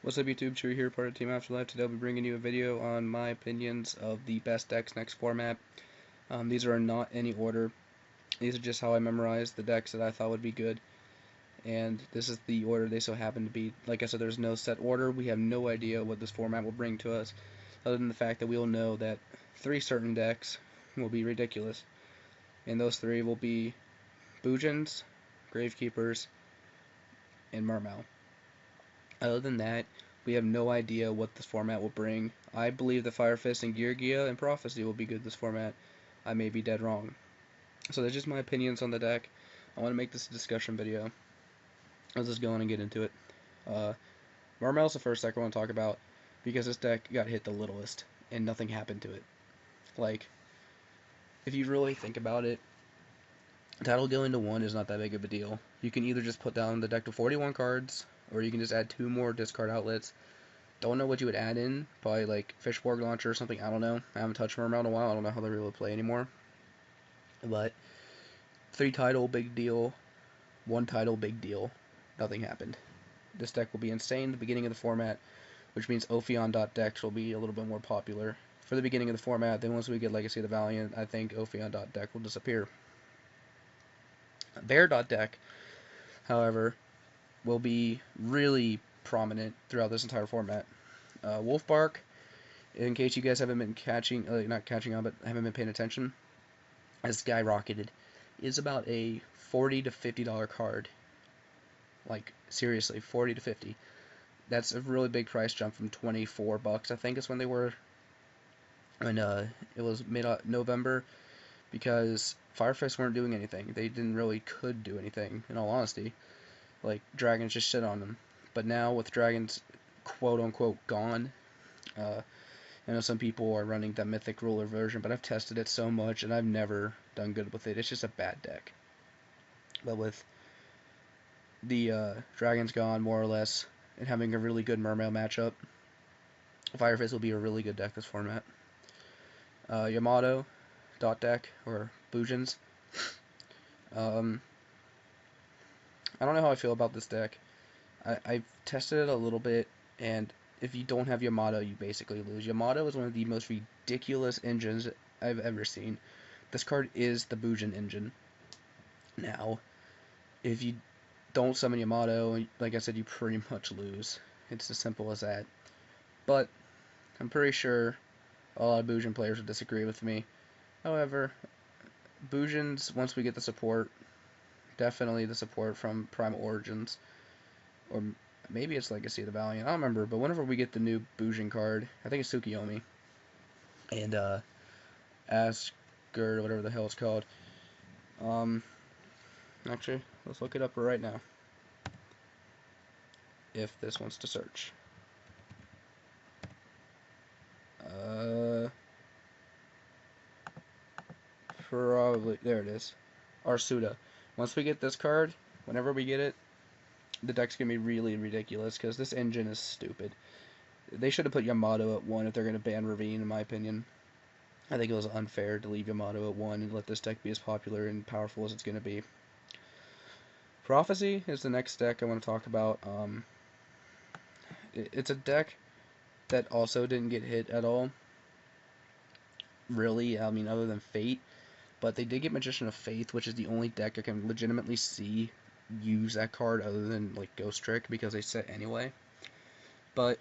What's up YouTube, Chewy here, part of Team Afterlife. Today I'll be bringing you a video on my opinions of the best decks next format. These are not any order. These are just how I memorized the decks that I thought would be good. And this is the order they so happen to be. Like I said, there's no set order. We have no idea what this format will bring to us, other than the fact that we'll know that 3 certain decks will be ridiculous. And those 3 will be Boojins, Gravekeepers, and Mermail. Other than that, we have no idea what this format will bring. I believe that Fire Fist and Geargia and Prophecy will be good this format. I may be dead wrong. So that's just my opinions on the deck. I want to make this a discussion video. Let's just go on and get into it. Mermail's the first deck I want to talk about because this deck got hit the littlest and nothing happened to it. Like, if you really think about it, Tidal going to 1 is not that big of a deal. You can either just put down the deck to 41 cards, or you can just add 2 more discard outlets. Don't know what you would add in, probably like Fishborg Launcher or something, I don't know. I haven't touched Mermail in a while, I don't know how they're able to play anymore. But 3 Tidal, big deal. 1 Tidal, big deal. Nothing happened. This deck will be insane at the beginning of the format, which means Ophion.decks will be a little bit more popular for the beginning of the format. Then once we get Legacy of the Valiant, I think Ophion.deck will disappear. Bear.deck, however, will be really prominent throughout this entire format. Wolfbark, in case you guys haven't been not catching on, but haven't been paying attention, has skyrocketed. Is about a $40 to $50 card. Like, seriously, 40 to 50. That's a really big price jump from 24 bucks, I think is when they were, when it was mid-November, because Fire Fist weren't doing anything. They didn't really could do anything, in all honesty. Like, Dragons just shit on them. But now, with Dragons quote-unquote gone, I know some people are running the Mythic Ruler version, but I've tested it so much, and I've never done good with it. It's just a bad deck. But with the Dragons gone, more or less, and having a really good Mermail matchup, Fire Fist will be a really good deck this format. Yamato dot deck, or Boojins. I don't know how I feel about this deck. I've tested it a little bit, and if you don't have Yamato, you basically lose. Yamato is one of the most ridiculous engines I've ever seen. This card is the Boojin engine. Now, if you don't summon Yamato, like I said, you pretty much lose. It's as simple as that. But I'm pretty sure a lot of Boojin players would disagree with me. However, Boojins, once we get the support, definitely the support from Primal Origins, or maybe it's Legacy of the Valiant, I don't remember, but whenever we get the new Boojin card, I think it's Tsukiyomi, and Asgard, whatever the hell it's called. Actually, let's look it up right now, if this wants to search. Probably, there it is. Arsuda. Once we get this card, whenever we get it, the deck's going to be really ridiculous, because this engine is stupid. They should have put Yamato at 1 if they're going to ban Ravine, in my opinion. I think it was unfair to leave Yamato at 1 and let this deck be as popular and powerful as it's going to be. Prophecy is the next deck I want to talk about. It's a deck that also didn't get hit at all. Really, I mean, other than Fate. But they did get Magician of Faith, which is the only deck I can legitimately see use that card other than, like, Ghost Trick, because they set anyway. But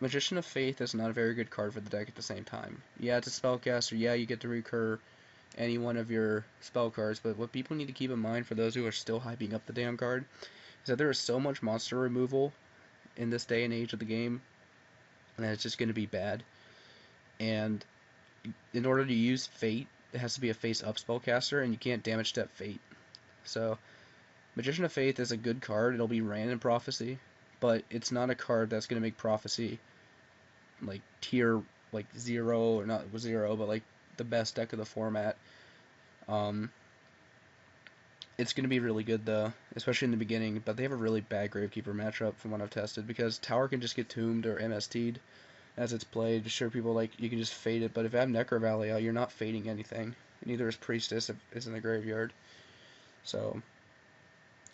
Magician of Faith is not a very good card for the deck at the same time. Yeah, it's a spellcaster. Yeah, you get to recur any one of your spell cards, but what people need to keep in mind, for those who are still hyping up the damn card, is that there is so much monster removal in this day and age of the game that it's just going to be bad. And in order to use Fate, it has to be a face-up spellcaster, and you can't damage step Fate. So, Magician of Faith is a good card. It'll be ran in Prophecy, but it's not a card that's going to make Prophecy like tier like 0, or not 0, but like the best deck of the format. It's going to be really good though, especially in the beginning, but they have a really bad Gravekeeper matchup from what I've tested, because Tower can just get tombed or MST'd as it's played. Just sure, people like, you can just fade it, but if you have Necro Valley out, you're not fading anything. Neither is Priestess if it's in the graveyard. So,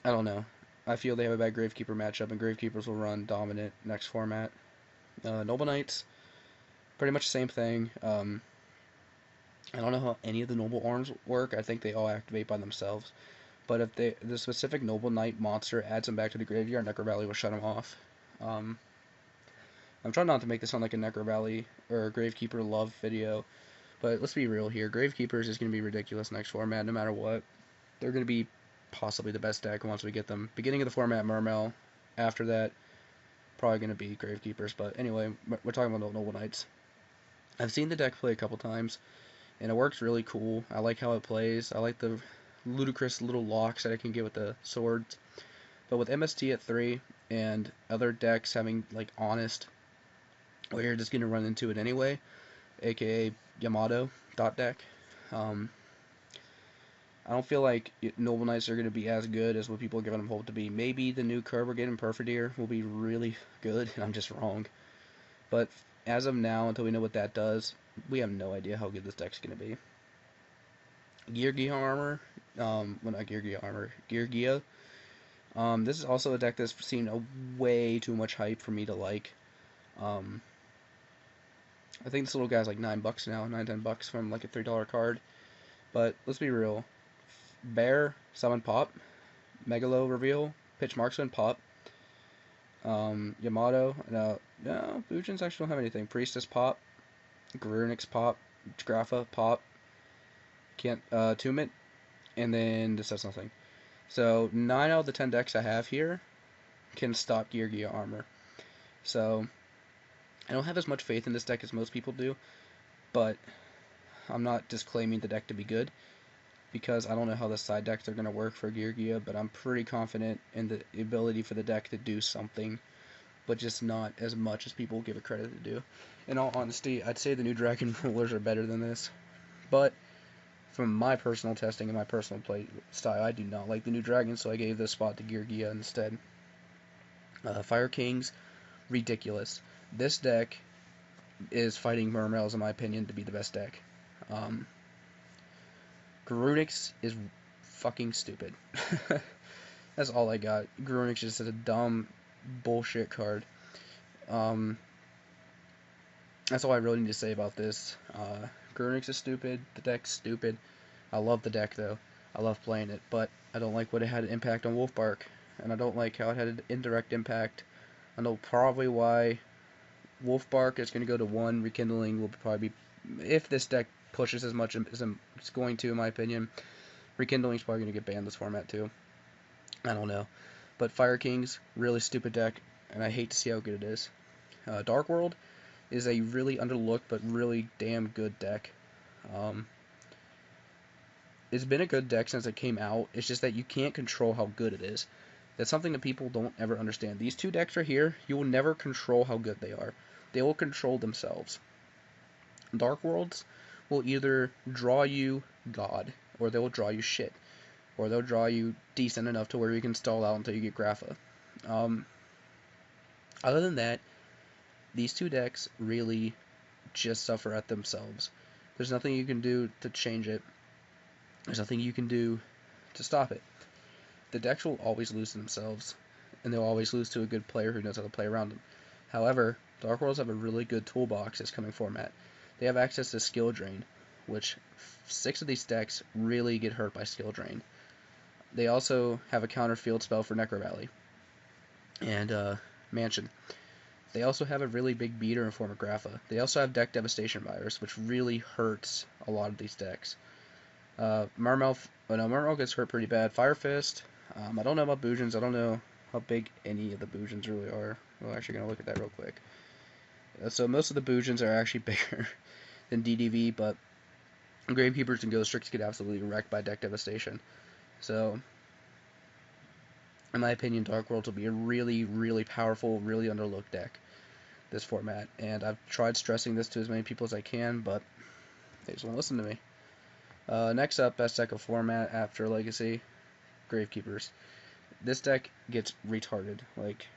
I don't know. I feel they have a bad Gravekeeper matchup, and Gravekeepers will run dominant next format. Noble Knights, pretty much the same thing. I don't know how any of the Noble Arms work. I think they all activate by themselves. But if the specific Noble Knight monster adds them back to the graveyard, Necro Valley will shut them off. I'm trying not to make this sound like a Necro Valley or a Gravekeeper love video, but let's be real here. Gravekeepers is going to be ridiculous next format no matter what. They're going to be possibly the best deck once we get them. Beginning of the format, Mermail. After that, probably going to be Gravekeepers. But anyway, we're talking about Noble Knights. I've seen the deck play a couple times, and it works really cool. I like how it plays. I like the ludicrous little locks that I can get with the swords. But with MST at 3 and other decks having like Honest, where you're just going to run into it anyway, aka Yamato dot deck, I don't feel like Noble Knights are going to be as good as what people are giving them hope to be. Maybe the new Kerbergate and Perfidier will be really good, and I'm just wrong. But as of now, until we know what that does, we have no idea how good this deck's going to be. Gear Armor, well, not Gear Armor, Gear. This is also a deck that's seen way too much hype for me to like. I think this little guy's like $9 now, $9-10 from like a $3 card. But let's be real. Bear, Summon Pop, Megalo Reveal, Pitch Marksman Pop, Yamato, no, Bujins actually don't have anything. Priestess Pop, Garunix Pop, Grapha Pop, can't, Tomb It, and then this does nothing. So 9 out of the 10 decks I have here can stop Gear Armor. So I don't have as much faith in this deck as most people do, but I'm not disclaiming the deck to be good, because I don't know how the side decks are going to work for Gear, but I'm pretty confident in the ability for the deck to do something, but just not as much as people give it credit to do. In all honesty, I'd say the new Dragon Rulers are better than this, but from my personal testing and my personal play style, I do not like the new Dragon, so I gave this spot to Gear instead. Fire Kings, ridiculous. This deck is fighting Mermails, in my opinion, to be the best deck. Garunix is fucking stupid. That's all I got. Garunix is just a dumb bullshit card. That's all I really need to say about this. Garunix is stupid. The deck's stupid. I love the deck though. I love playing it, but I don't like what it had an impact on Wolfbark, and I don't like how it had an indirect impact. I know probably why Wolfbark is going to go to 1. Rekindling will probably be, if this deck pushes as much as it's going to, in my opinion, Rekindling's probably going to get banned this format too. I don't know. But Fire Kings, really stupid deck, and I hate to see how good it is. Dark World is a really underlooked but really damn good deck. It's been a good deck since it came out. It's just that you can't control how good it is. That's something that people don't ever understand. These two decks right here, you will never control how good they are. They will control themselves. Dark Worlds will either draw you God, or they will draw you shit, or they'll draw you decent enough to where you can stall out until you get Grapha. Other than that, these two decks really just suffer at themselves. There's nothing you can do to change it. There's nothing you can do to stop it. The decks will always lose to themselves, and they'll always lose to a good player who knows how to play around them. However, Dark Worlds have a really good toolbox this coming format. They have access to Skill Drain, which 6 of these decks really get hurt by Skill Drain. They also have a counter field spell for Necro Valley and Mansion. They also have a really big beater in form of Grapha. They also have Deck Devastation Virus, which really hurts a lot of these decks. Mermail gets hurt pretty bad. Fire Fist, I don't know about Bujins. I don't know how big any of the Bujins really are. We're actually going to look at that real quick. So most of the Bujins are actually bigger than DDV, but Gravekeepers and Ghost Tricks get absolutely wrecked by Deck Devastation. So, in my opinion, Dark Worlds will be a really, really powerful, really underlooked deck this format. And I've tried stressing this to as many people as I can, but they just won't listen to me. Next up, best deck of format after Legacy, Gravekeepers. This deck gets retarded. Like,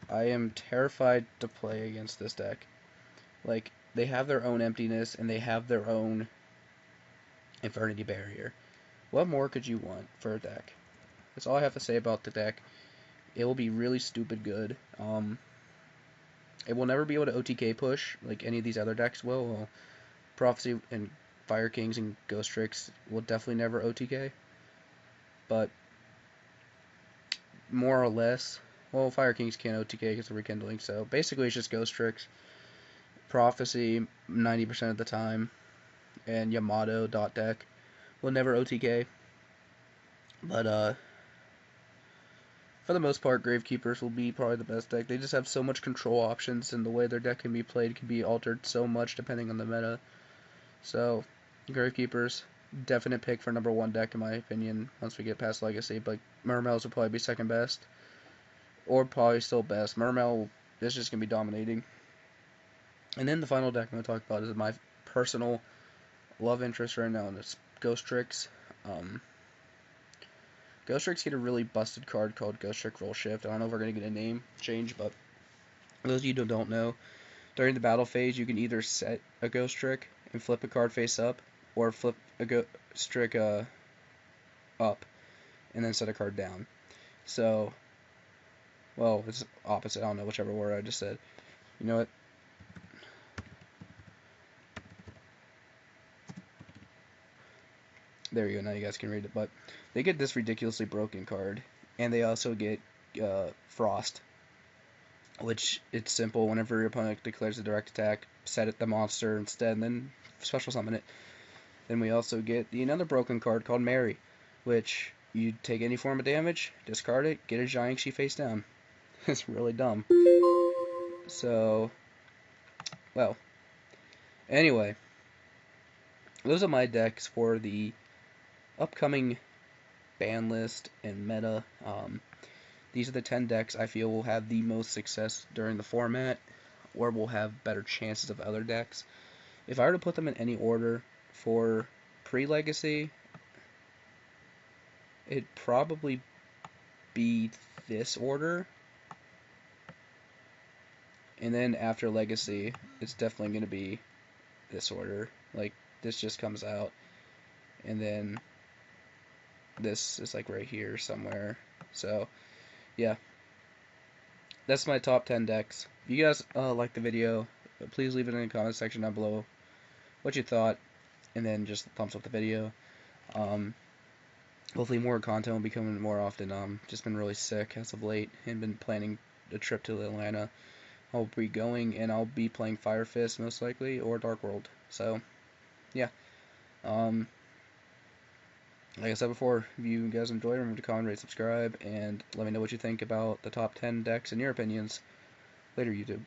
I am terrified to play against this deck. Like, they have their own emptiness, and they have their own Infernity Barrier. What more could you want for a deck? That's all I have to say about the deck. It will be really stupid good. It will never be able to OTK push like any of these other decks will. Well, Prophecy and Fire Kings and Ghost Tricks will definitely never OTK. But more or less, well, Fire Kings can't OTK because of Rekindling, so basically it's just Ghost Tricks, Prophecy 90% of the time, and Yamato dot deck will never OTK. But for the most part, Gravekeepers will be probably the best deck. They just have so much control options, and the way their deck can be played can be altered so much depending on the meta. So, Gravekeepers, definite pick for #1 deck in my opinion once we get past Legacy, but Mermails will probably be second best, or probably still best. Mermail is just going to be dominating. And then the final deck I'm going to talk about is my personal love interest right now, and it's Ghost Tricks. Ghost Tricks get a really busted card called Ghost Trick Roll Shift. I don't know if we're going to get a name change, but for those of you who don't know, during the battle phase, you can either set a Ghost Trick and flip a card face up, or flip a Ghost Trick up and then set a card down. So, well, it's opposite. I don't know, whichever word I just said. You know what? There you go. Now you guys can read it. But they get this ridiculously broken card, and they also get Frost, which it's simple. Whenever your opponent declares a direct attack, set it the monster instead, and then special summon it. Then we also get another broken card called Mary, which you take any form of damage, discard it, get a Jiangshi face down. It's really dumb. So, well, anyway, those are my decks for the upcoming ban list and meta. These are the 10 decks I feel will have the most success during the format, or will have better chances of other decks. If I were to put them in any order for pre-Legacy, it'd probably be this order. And then after Legacy, it's definitely going to be this order. Like, this just comes out, and then this is like right here somewhere. So, yeah. That's my top 10 decks. If you guys like the video, please leave it in the comment section down below what you thought, and then just thumbs up the video. Hopefully more content will be coming more often. Just been really sick as of late, and been planning a trip to Atlanta. I'll be going, and I'll be playing Fire Fist most likely, or Dark World. So, yeah. Like I said before, if you guys enjoyed, remember to comment, rate, subscribe, and let me know what you think about the top 10 decks and your opinions. Later, YouTube.